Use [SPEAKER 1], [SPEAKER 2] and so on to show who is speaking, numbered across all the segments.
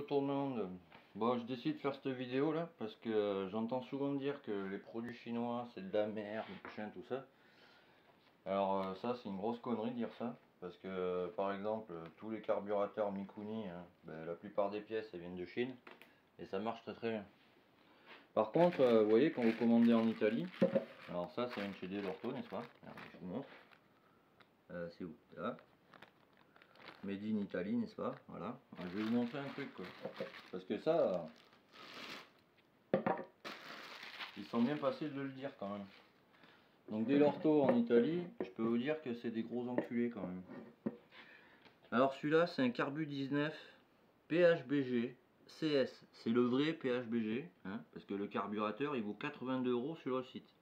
[SPEAKER 1] Bonjour tout le monde. Bon, je décide de faire cette vidéo là parce que j'entends souvent dire que les produits chinois c'est de la merde, machin, tout ça. Alors ça c'est une grosse connerie de dire ça parce que par exemple tous les carburateurs Mikuni, hein, ben, la plupart des pièces elles viennent de Chine et ça marche très très bien. Par contre, vous voyez quand vous commandez en Italie, alors ça vient de chez Dell'Orto, n'est-ce pas? Alors, je vous montre. C'est où? Là. Made in Italy, n'est-ce pas? Voilà. Alors, je vais vous montrer un truc quoi. Parce que ça, ils sont bien passés de le dire quand même. Donc Dell'Orto en Italie, je peux vous dire que c'est des gros enculés quand même. Alors celui-là c'est un Carbu 19 PHBG CS. C'est le vrai PHBG, hein, parce que le carburateur il vaut 82 € sur le site.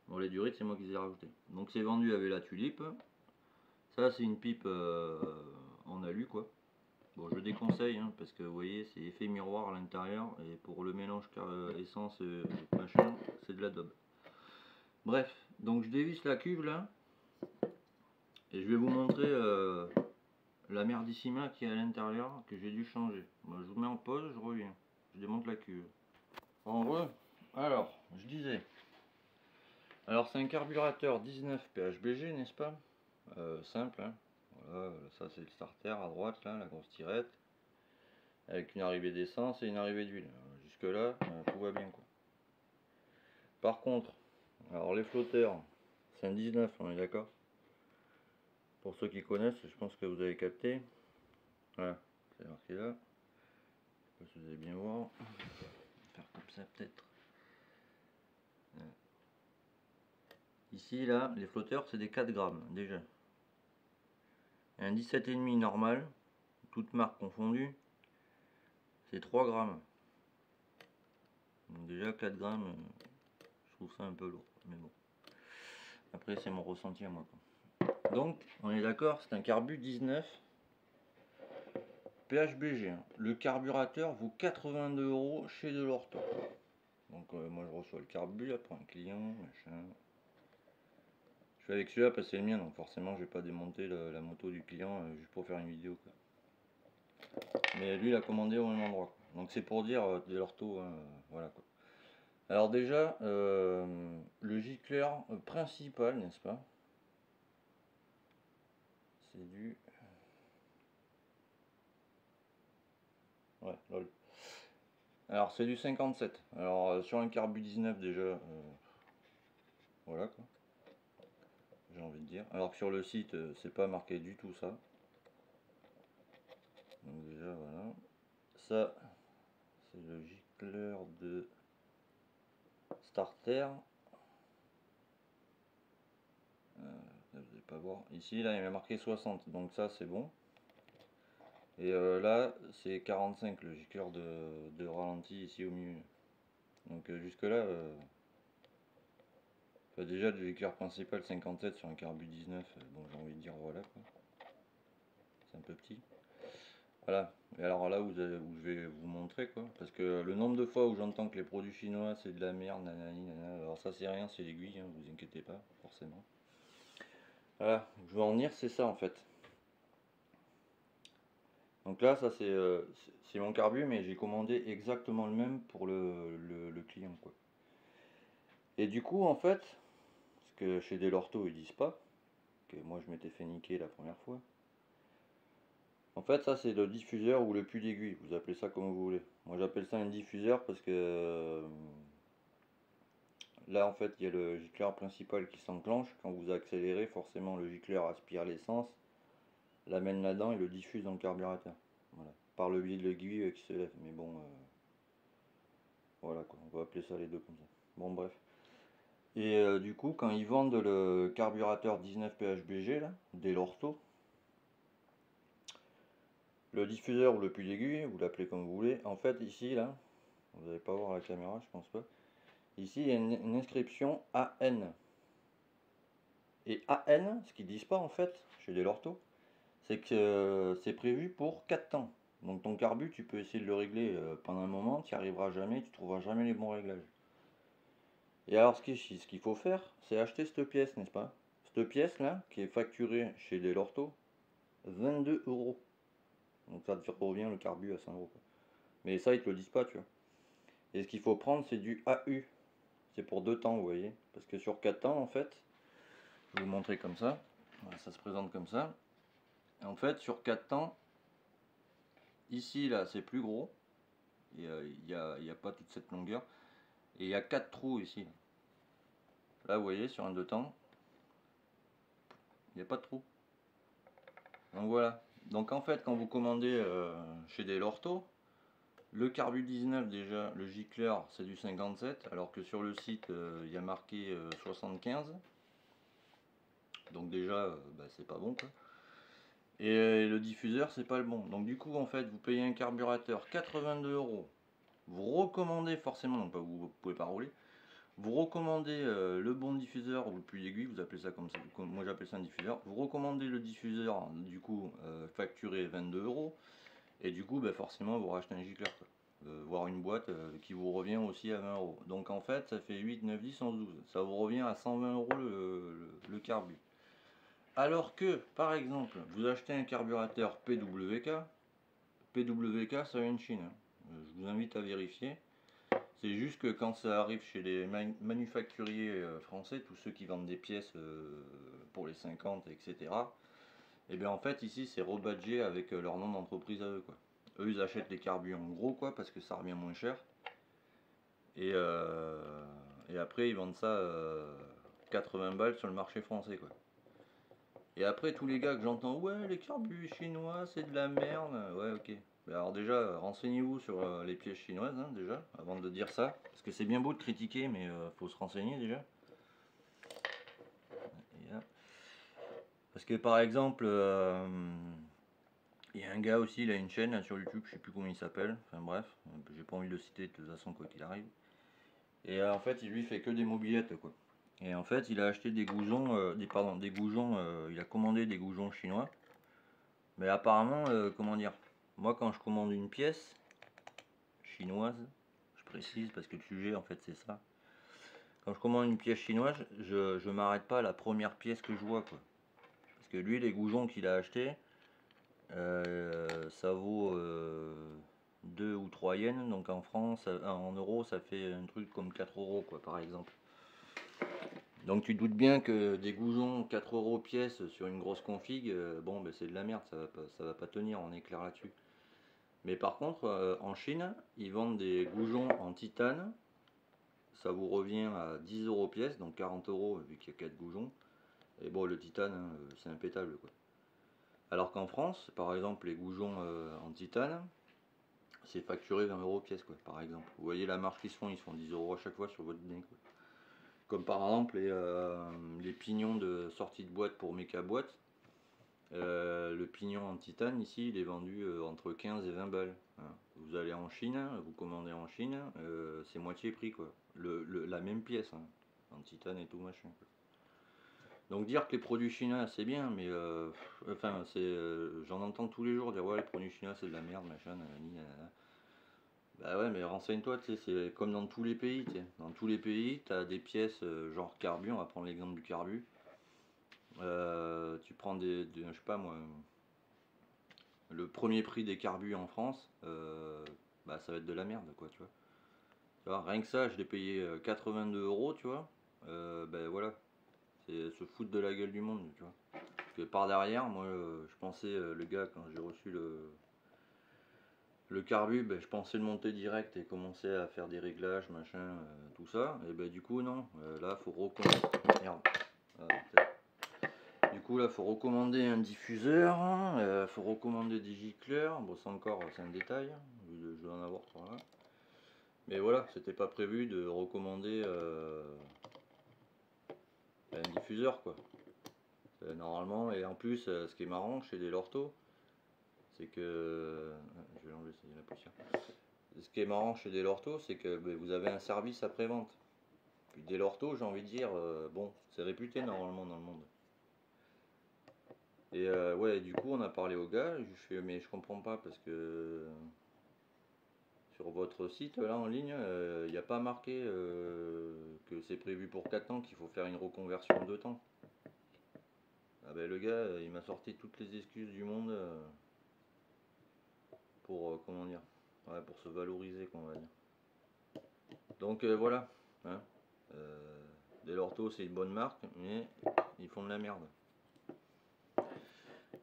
[SPEAKER 1] Bon les durites c'est moi qui les ai rajoutés. Donc c'est vendu avec la tulipe. Ça c'est une pipe en alu quoi. Bon je déconseille hein, parce que vous voyez c'est effet miroir à l'intérieur et pour le mélange essence machin c'est de la daube. Bref, donc je dévisse la cuve là et je vais vous montrer la merdissima qui est à l'intérieur que j'ai dû changer. Moi, je vous mets en pause, je reviens. Je démonte la cuve. En gros, alors, je disais. Alors c'est un carburateur 19 PHBG, n'est-ce pas? Simple, hein. Voilà, ça c'est le starter à droite, là, la grosse tirette. Avec une arrivée d'essence et une arrivée d'huile. Jusque là, tout va bien quoi. Par contre, alors les flotteurs, c'est un 19, on est d'accord? Pour ceux qui connaissent, je pense que vous avez capté. Voilà, c'est marqué là. Je sais pas si vous allez bien voir. On va faire comme ça peut-être. Voilà. Ici, là, les flotteurs, c'est des 4 grammes déjà. Un 17,5 normal, toute marque confondue, c'est 3 grammes. Donc déjà 4 grammes, je trouve ça un peu lourd. Mais bon. Après, c'est mon ressenti à moi. Donc, on est d'accord, c'est un Carbu 19 PHBG. Le carburateur vaut 82 € chez Dell'Orto. Donc, moi je reçois le carbu là pour un client, machin. Je fais avec celui-là parce que c'est le mien, donc forcément je vais pas démonter la moto du client juste pour faire une vidéo quoi. Mais lui il a commandé au même endroit quoi. Donc c'est pour dire Dell'Orto, hein, voilà quoi. Alors déjà le gicleur principal, n'est-ce pas? C'est du... Ouais, lol. Alors c'est du 57. Alors sur un Carbu 19 déjà, voilà quoi. J'ai envie de dire. Alors que sur le site c'est pas marqué du tout ça. Donc déjà voilà. Ça c'est le gicleur de starter. Vous n'allez pas voir. Ici là il m'a marqué 60. Donc ça c'est bon. Et là c'est 45 le gicleur de ralenti ici au milieu. Donc jusque là déjà le gicleur principal 57 sur un Carbu 19. Bon j'ai envie de dire voilà quoi. C'est un peu petit. Voilà, et alors là où je vais vous montrer quoi, parce que le nombre de fois où j'entends que les produits chinois c'est de la merde, nanani, nanana, alors ça c'est rien, c'est l'aiguille, hein, vous inquiétez pas, forcément. Voilà, je veux en venir, c'est ça en fait. Donc là, ça c'est mon carbu, mais j'ai commandé exactement le même pour le client quoi. Et du coup en fait, ce que chez Dell'Orto ils disent pas, que moi je m'étais fait niquer la première fois. En fait, ça c'est le diffuseur ou le puits d'aiguille, vous appelez ça comme vous voulez. Moi j'appelle ça un diffuseur parce que là en fait il y a le gicleur principal qui s'enclenche. Quand vous accélérez, forcément le gicleur aspire l'essence, l'amène là-dedans et le diffuse dans le carburateur. Voilà. Par le biais de l'aiguille qui se lève. Mais bon, voilà quoi, on va appeler ça les deux comme ça. Bon bref. Et du coup, quand ils vendent le carburateur 19 PHBG là, Dell'Orto, le diffuseur ou le puits d'aiguille, vous l'appelez comme vous voulez, en fait ici là, vous n'allez pas voir la caméra, je pense pas. Ici il y a une inscription AN. Et AN, ce qu'ils disent pas en fait, chez Dell'Orto, c'est que c'est prévu pour 4 temps. Donc ton carbu, tu peux essayer de le régler pendant un moment, tu n'y arriveras jamais, tu trouveras jamais les bons réglages. Et alors ce qu'il faut faire, c'est acheter cette pièce, n'est-ce pas? Cette pièce là, qui est facturée chez Dell'Orto, 22 €. Donc ça te revient le carbu à 100 euros, quoi. Mais ça, ils te le disent pas, tu vois. Et ce qu'il faut prendre, c'est du AU. C'est pour 2 temps, vous voyez. Parce que sur 4 temps, en fait, je vais vous montrer comme ça. Voilà, ça se présente comme ça. Et en fait, sur 4 temps, ici, là, c'est plus gros. Il n'y a pas toute cette longueur. Et il y a 4 trous ici. Là, vous voyez, sur un 2 temps, il n'y a pas de trou. Donc voilà. Donc en fait, quand vous commandez chez Delorto, le carbu 19 déjà, le gicleur c'est du 57, alors que sur le site il y a marqué 75. Donc déjà, bah, c'est pas bon quoi. Et le diffuseur c'est pas le bon. Donc du coup en fait vous payez un carburateur 82 euros. Vous recommandez forcément, donc vous pouvez pas rouler. Vous recommandez le bon diffuseur ou le puits d'aiguille, vous appelez ça comme ça, moi j'appelle ça un diffuseur. Vous recommandez le diffuseur du coup facturé 22 euros. Et du coup bah, forcément vous rachetez un gicleur quoi. Voire une boîte qui vous revient aussi à 20 euros. Donc en fait ça fait 8, 9, 10, 11, 12. Ça vous revient à 120 euros le carbu. Alors que par exemple vous achetez un carburateur PWK, PWK ça vient de Chine. Hein. Je vous invite à vérifier. C'est juste que quand ça arrive chez les manufacturiers français, tous ceux qui vendent des pièces pour les 50, etc. Et bien en fait ici c'est rebadgé avec leur nom d'entreprise à eux quoi. Eux ils achètent les carburants en gros quoi parce que ça revient moins cher. Et après ils vendent ça 80 balles sur le marché français quoi. Et après tous les gars que j'entends, ouais les carbus chinois c'est de la merde, ouais ok. Alors déjà renseignez-vous sur les pièces chinoises hein, déjà, avant de dire ça. Parce que c'est bien beau de critiquer mais faut se renseigner déjà. Parce que par exemple, il y a un gars aussi, il a une chaîne là, sur YouTube, je sais plus comment il s'appelle, enfin bref, j'ai pas envie de le citer de toute façon quoi qu'il arrive. Et en fait il lui fait que des mobilettes quoi. Et en fait il a acheté des goujons, des goujons, il a commandé des goujons chinois. Mais apparemment, comment dire, moi quand je commande une pièce chinoise, je précise parce que le sujet en fait c'est ça. Quand je commande une pièce chinoise, je m'arrête pas à la première pièce que je vois quoi. Parce que lui les goujons qu'il a acheté, ça vaut 2 ou 3 yens, donc en France, en euros, ça fait un truc comme 4 euros, quoi, par exemple. Donc tu doutes bien que des goujons 4 euros pièce sur une grosse config, bon, ben, c'est de la merde, ça va pas tenir, on est clair là-dessus. Mais par contre, en Chine, ils vendent des goujons en titane, ça vous revient à 10 euros pièce, donc 40 euros vu qu'il y a 4 goujons. Et bon, le titane, hein, c'est impétable, quoi. Alors qu'en France, par exemple, les goujons en titane, c'est facturé 20 euros pièce, quoi, par exemple. Vous voyez la marge qu'ils se font 10 euros à chaque fois sur votre nez, quoi. Comme par exemple les pignons de sortie de boîte pour méca boîte. Le pignon en titane ici, il est vendu entre 15 et 20 balles. Hein. Vous allez en Chine, vous commandez en Chine, c'est moitié prix, quoi. La même pièce, hein, en titane et tout machin, quoi. Donc dire que les produits chinois c'est bien, mais enfin j'en entends tous les jours dire ouais les produits chinois c'est de la merde machin, nanani, nanana. Bah ouais mais renseigne-toi, tu sais, c'est comme dans tous les pays, tu sais. Dans tous les pays, tu as des pièces genre carbu, on va prendre l'exemple du carbu. Tu prends je sais pas moi, le premier prix des carbus en France, bah ça va être de la merde quoi, tu vois. Tu vois, rien que ça, je l'ai payé 82 euros, tu vois. Ben voilà, c'est se foutre de la gueule du monde, tu vois. Parce que par derrière, moi, je pensais, le gars, quand j'ai reçu le carbu, ben, je pensais le monter direct et commencer à faire des réglages, machin, tout ça. Et ben du coup, non. Là, faut recommander. Merde. Du coup, là, faut recommander un diffuseur. Faut recommander des gicleurs. Bon, ça encore, c'est un détail. Je dois en avoir par là. Mais voilà, c'était pas prévu de recommander un diffuseur, quoi. Normalement, et en plus, ce qui est marrant chez Delorto, c'est que. Je vais enlever la poussière. Ce qui est marrant chez Delorto, c'est que vous avez un service après-vente. Puis Delorto, j'ai envie de dire, bon, c'est réputé normalement dans le monde. Et ouais, du coup, on a parlé au gars, je fais, mais je comprends pas parce que sur votre site là en ligne, il n'y a pas marqué que c'est prévu pour 4 ans, qu'il faut faire une reconversion en 2 temps. Ah ben le gars, il m'a sorti toutes les excuses du monde. pour comment dire, ouais, pour se valoriser, qu'on va dire. Donc voilà, hein. Dell'Orto c'est une bonne marque, mais ils font de la merde.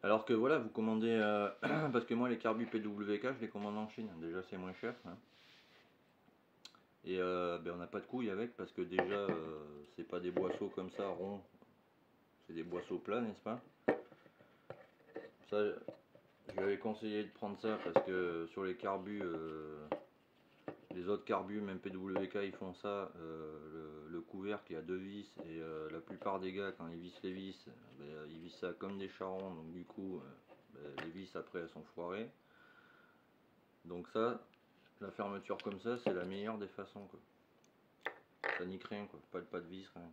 [SPEAKER 1] Alors que voilà, vous commandez, parce que moi les carbus PWK je les commande en Chine, déjà c'est moins cher, hein. Et ben, on n'a pas de couilles avec, parce que déjà c'est pas des boisseaux comme ça ronds, c'est des boisseaux plats, n'est-ce pas? Ça, je lui avais conseillé de prendre ça parce que sur les carbus, les autres carbus, même PWK, ils font ça. Le couvercle, il y a 2 vis et la plupart des gars, quand ils vissent les vis, ben, ils vissent ça comme des charrons. Donc du coup, ben, les vis après elles sont foirées. Donc ça, la fermeture comme ça, c'est la meilleure des façons, quoi. Ça nique rien, quoi. Pas de vis, rien.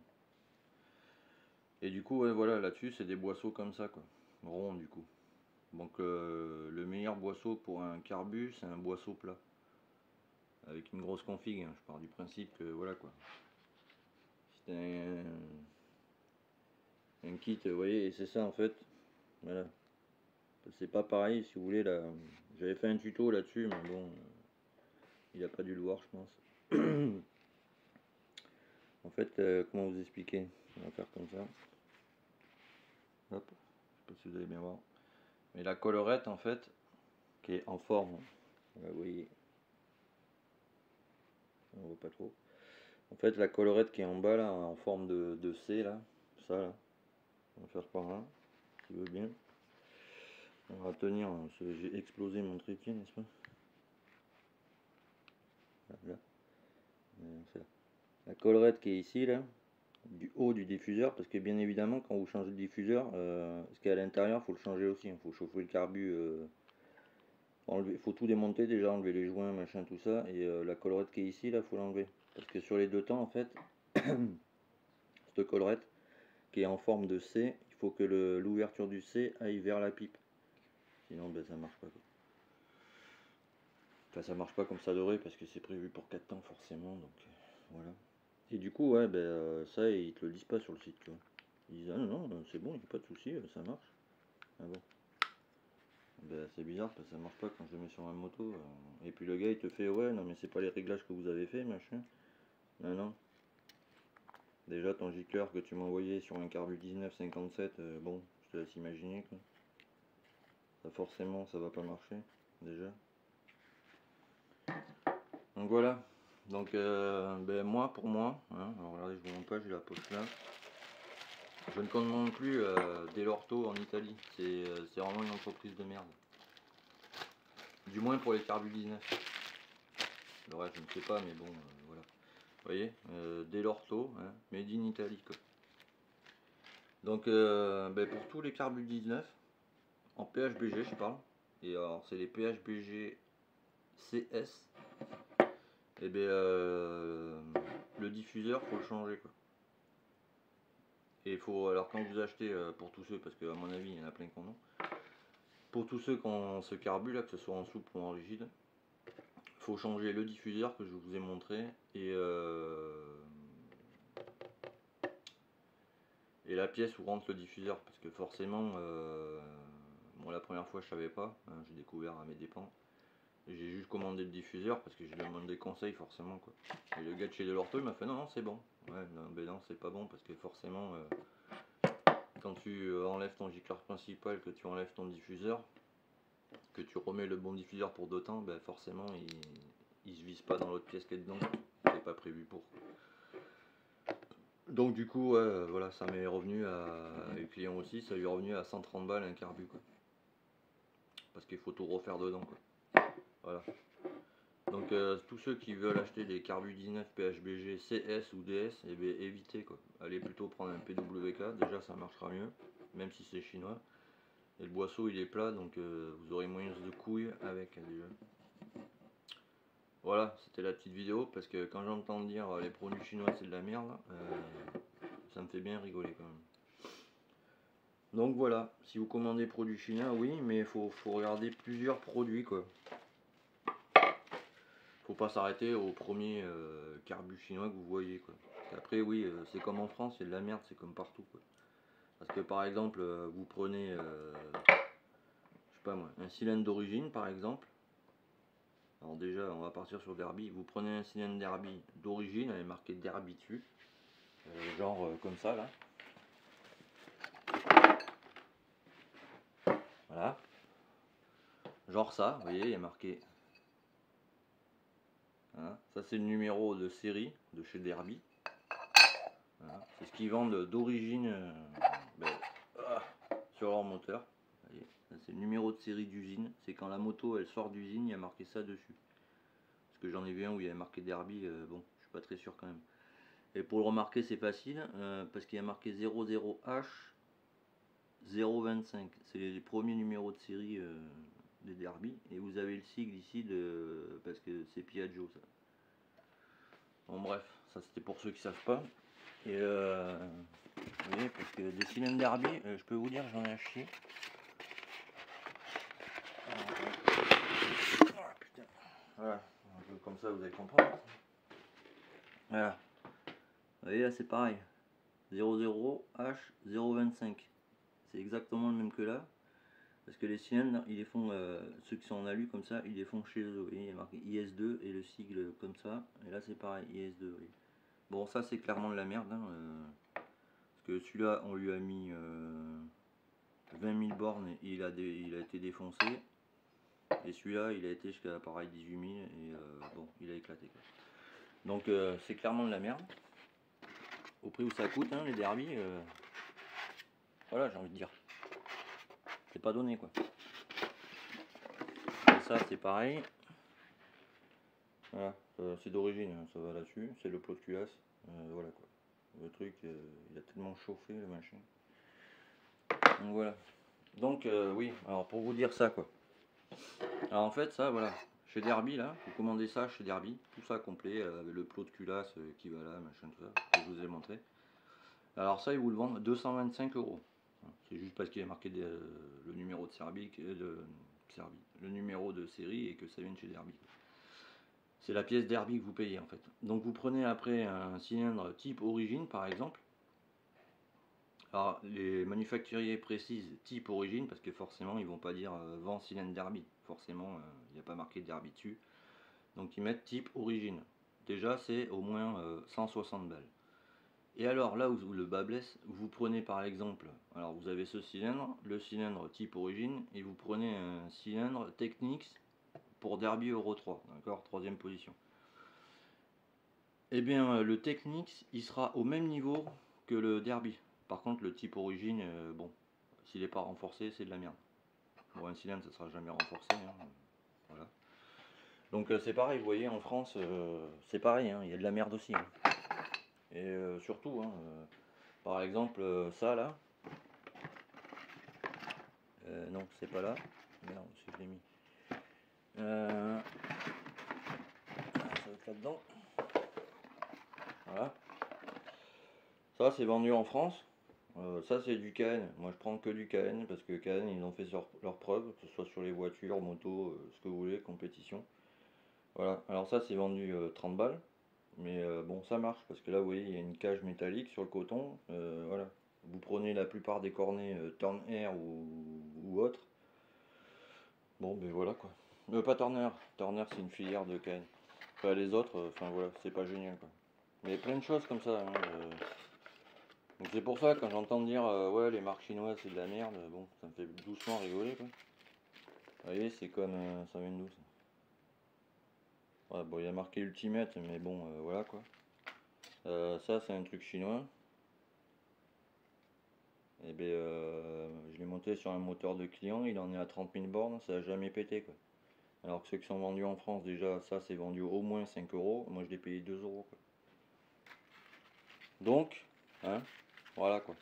[SPEAKER 1] Et du coup, ouais, voilà, là-dessus, c'est des boisseaux comme ça, quoi. Ronds, du coup. Donc le meilleur boisseau pour un carbu, c'est un boisseau plat. Avec une grosse config, hein. Je pars du principe que voilà, quoi. C'est un kit, vous voyez, et c'est ça en fait. Voilà. C'est pas pareil, si vous voulez, là. J'avais fait un tuto là-dessus, mais bon, il a pas dû le voir, je pense. En fait, comment vous expliquer? On va faire comme ça. Hop, je sais pas si vous allez bien voir. Mais la collerette, en fait, qui est en forme, vous voyez, on voit pas trop. En fait, la collerette qui est en bas, là, en forme de C, là, ça, là, on va faire par là, si vous veut bien. On va tenir, j'ai explosé mon trépied, n'est-ce pas? Là, c'est là. La collerette qui est ici, là, du haut du diffuseur, parce que bien évidemment, quand vous changez de diffuseur, ce qu'il y a à l'intérieur, il faut le changer aussi. Il faut chauffer le carbu. Il faut tout démonter déjà, enlever les joints, machin, tout ça. Et la collerette qui est ici, là, il faut l'enlever. Parce que sur les deux temps, en fait, cette collerette qui est en forme de C, il faut que l'ouverture du C aille vers la pipe. Sinon, ben, ça marche pas, quoi. Enfin, ça marche pas comme ça devrait, parce que c'est prévu pour 4 temps, forcément. Donc, voilà. Et du coup, ouais, ben, ça, ils te le disent pas sur le site, quoi. Ils disent, ah non, non, c'est bon, il n'y a pas de souci, ça marche. Ah bon. Ben, c'est bizarre parce que ça marche pas quand je le mets sur ma moto. Et puis le gars il te fait, ouais, non, mais c'est pas les réglages que vous avez fait, machin. Non, non. Déjà, ton gicleur que tu m'as envoyé sur un carbu 1957, bon, je te laisse imaginer, quoi. Ça, forcément, ça va pas marcher, déjà. Donc voilà. Donc, ben, moi, pour moi, hein, alors regardez, je vous montre pas, j'ai la poche là. Je ne commande plus Dell'Orto en Italie. C'est vraiment une entreprise de merde. Du moins pour les carbus 19. Le reste, je ne sais pas, mais bon, voilà. Vous voyez, Dell'Orto, hein, made in Italy, quoi. Donc, ben, pour tous les carbus 19, en PHBG, je parle. Et alors, c'est les PHBG CS. Et bien, le diffuseur, faut le changer, quoi. Et il faut, alors quand vous achetez, pour tous ceux, parce qu'à mon avis, il y en a plein qui en ont, pour tous ceux qui ont ce carbu là, que ce soit en souple ou en rigide, faut changer le diffuseur que je vous ai montré et la pièce où rentre le diffuseur, parce que forcément, bon, la première fois je savais pas, hein, j'ai découvert à mes dépens. J'ai juste commandé le diffuseur parce que je lui demande des conseils forcément, quoi. Et le gars de chez Dell'Orto il m'a fait non, non, c'est bon. Ouais, non, ben non, c'est pas bon parce que forcément, quand tu enlèves ton gicleur principal, que tu enlèves ton diffuseur, que tu remets le bon diffuseur pour d'autant, ben forcément il se vise pas dans l'autre pièce qui est dedans. C'est pas prévu pour. Donc du coup, voilà, ça m'est revenu le client aussi, ça lui est revenu à 130 balles un carbu, quoi. Parce qu'il faut tout refaire dedans, quoi. Voilà. Donc tous ceux qui veulent acheter des carbus 19 PHBG CS ou DS, eh bien, évitez, quoi. Allez plutôt prendre un PWK, déjà ça marchera mieux, même si c'est chinois. Et le boisseau il est plat, donc vous aurez moins de couilles avec, déjà. Voilà, c'était la petite vidéo, parce que quand j'entends dire les produits chinois c'est de la merde, ça me fait bien rigoler quand même. Donc voilà, si vous commandez produits chinois, oui, mais il faut regarder plusieurs produits, quoi. Faut pas s'arrêter au premier carbu chinois que vous voyez, quoi. Après, oui, c'est comme en France, c'est de la merde, c'est comme partout, quoi. Parce que par exemple, vous prenez, je sais pas moi, un cylindre d'origine par exemple, Alors déjà, on va partir sur Derby. Vous prenez un cylindre Derby d'origine, il est marqué Derby dessus, genre comme ça là. Voilà. Genre ça, vous voyez, il est marqué. Voilà. Ça c'est le numéro de série de chez Derby. Voilà. C'est ce qu'ils vendent d'origine sur leur moteur. C'est le numéro de série d'usine. C'est quand la moto elle sort d'usine, il y a marqué ça dessus. Parce que j'en ai vu un où il y avait marqué Derby, bon, je suis pas très sûr quand même. Et pour le remarquer, c'est facile, parce qu'il y a marqué 00H 025. C'est les premiers numéros de série des Derby. Et vous avez le sigle ici, parce que c'est Piaggio ça. Bon bref, ça c'était pour ceux qui savent pas. Et vous voyez, parce que des cylindres Derby, je peux vous dire, j'en ai acheté. Putain. Voilà, un peu comme ça vous allez comprendre. Voilà. Vous voyez là c'est pareil. 00H025. C'est exactement le même que là. Parce que les cylindres, ils les font, ceux qui sont en alu comme ça, ils les font chez eux. Vous voyez, il y a marqué IS2 et le sigle comme ça. Et là c'est pareil, IS2. Vous voyez. Bon, ça c'est clairement de la merde. Hein, parce que celui-là, on lui a mis 20 000 bornes et il a été défoncé. Et celui-là, il a été jusqu'à pareil 18 000 et bon, il a éclaté. Quoi. Donc c'est clairement de la merde. Au prix où ça coûte, hein, les Derby, voilà, j'ai envie de dire. C'est pas donné quoi. Et ça, c'est pareil. Voilà, c'est d'origine, hein, ça va là-dessus. C'est le plot de culasse. Voilà quoi. Le truc, il a tellement chauffé le machin. Donc voilà. Donc oui, alors pour vous dire ça quoi. Alors en fait, ça voilà. Chez Derby là, vous commandez ça chez Derby, tout ça complet, avec le plot de culasse qui va là, machin, tout ça, que je vous ai montré. Alors ça, ils vous le vendent 225 €. C'est juste parce qu'il y a marqué le numéro de le numéro de série et que ça vient de chez Derby. C'est la pièce Derby que vous payez en fait. Donc vous prenez après un cylindre type origine par exemple. Alors les manufacturiers précisent type origine parce que forcément ils vont pas dire vent cylindre Derby. Forcément il n'y a pas marqué Derby dessus. Donc ils mettent type origine. Déjà c'est au moins 160 balles. Et alors là où le bas blesse, vous prenez par exemple, alors vous avez ce cylindre, le cylindre type origine, et vous prenez un cylindre Technics pour Derby Euro 3, d'accord, troisième position. Eh bien le Technics, il sera au même niveau que le Derby. Par contre le type origine, bon, s'il n'est pas renforcé, c'est de la merde. Bon, un cylindre, ça ne sera jamais renforcé, hein, voilà. Donc c'est pareil, vous voyez, en France, c'est pareil, hein, il y a de la merde aussi. Hein. Et surtout, hein, par exemple, ça là. Non, c'est pas là. Merde, c'est que je l'ai mis. Ça va être là-dedans. Voilà. Ça, c'est vendu en France. Ça, c'est du KN. Moi, je prends que du KN parce que KN, ils ont fait leurs preuves, que ce soit sur les voitures, motos, ce que vous voulez, compétition. Voilà. Alors, ça, c'est vendu 30 balles. Mais bon, ça marche parce que là, vous voyez, il y a une cage métallique sur le coton. Voilà. Vous prenez la plupart des cornets Turn Air ou autres. Bon, ben voilà quoi. Pas Turner. Turner, c'est une filière de KN. Enfin, les autres, enfin voilà, c'est pas génial quoi. Mais plein de choses comme ça. Hein, Donc c'est pour ça, quand j'entends dire ouais, les marques chinoises c'est de la merde, bon, ça me fait doucement rigoler quoi. Vous voyez, c'est comme. Ça vient d'où ça? Ouais, bon, il y a marqué Ultimate, mais bon, voilà quoi. Ça, c'est un truc chinois. Et ben, je l'ai monté sur un moteur de client, il en est à 30 000 bornes, ça a jamais pété quoi. Alors que ceux qui sont vendus en France, déjà, ça c'est vendu au moins 5 €. Moi je l'ai payé 2 € quoi. Donc, hein, voilà quoi.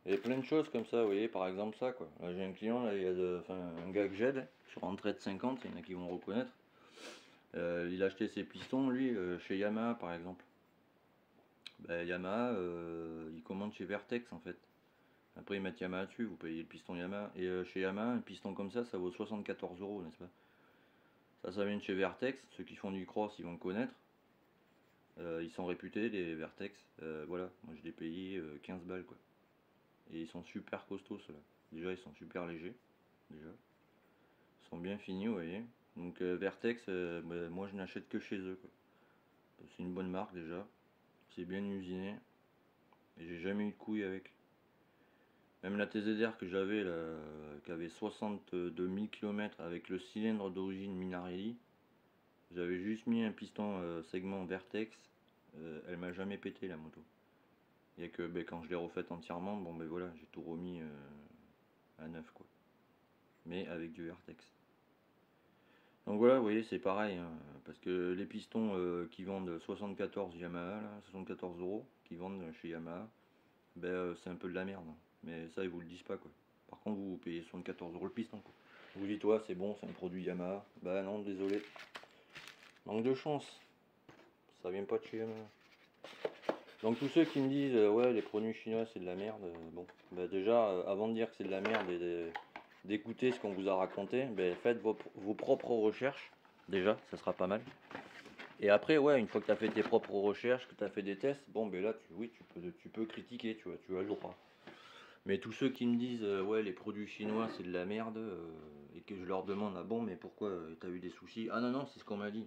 [SPEAKER 1] Il y a plein de choses comme ça, vous voyez, par exemple ça quoi. Là j'ai un client, là, il y a un gars que j'aide, sur un trait de 50, il y en a qui vont reconnaître. Il a acheté ses pistons, lui, chez Yamaha par exemple. Ben, Yamaha, il commande chez Vertex en fait. Après ils mettent Yamaha dessus, vous payez le piston Yamaha. Et chez Yamaha, un piston comme ça vaut 74 €, n'est-ce pas? Ça vient de chez Vertex, ceux qui font du cross ils vont le connaître. Ils sont réputés les Vertex. Voilà, moi je l'ai payé 15 balles quoi. Et ils sont super costauds ceux-là. Déjà ils sont super légers. Déjà. Ils sont bien finis, vous voyez. Donc Vertex, bah, moi je n'achète que chez eux, quoi. C'est une bonne marque déjà, c'est bien usiné, et j'ai jamais eu de couilles avec. Même la TZR que j'avais, qui avait 62 000 km avec le cylindre d'origine Minarelli, j'avais juste mis un piston segment Vertex, elle m'a jamais pété la moto. Il y a que ben, quand je l'ai refaite entièrement, bon ben voilà, j'ai tout remis à neuf, quoi. Mais avec du Vertex. Donc voilà, vous voyez, c'est pareil, hein, parce que les pistons qui vendent 74 Yamaha, là, 74 euros, qui vendent chez Yamaha, ben c'est un peu de la merde, hein. Mais ça, ils vous le disent pas, quoi. Par contre, vous payez 74 euros le piston, quoi. Vous dites, toi, c'est bon, c'est un produit Yamaha. Bah non, désolé. Manque de chance. Ça vient pas de chez Yamaha. Donc tous ceux qui me disent, ouais, les produits chinois, c'est de la merde, bon, bah déjà, avant de dire que c'est de la merde et d'écouter ce qu'on vous a raconté, ben faites vos propres recherches. Déjà, ça sera pas mal. Et après, ouais, une fois que tu as fait tes propres recherches, que tu as fait des tests, bon, ben là, oui, tu peux critiquer, tu vois, tu as le droit. Mais tous ceux qui me disent, ouais, les produits chinois, c'est de la merde, et que je leur demande, ah bon, mais pourquoi t'as eu des soucis? Ah non, non, c'est ce qu'on m'a dit.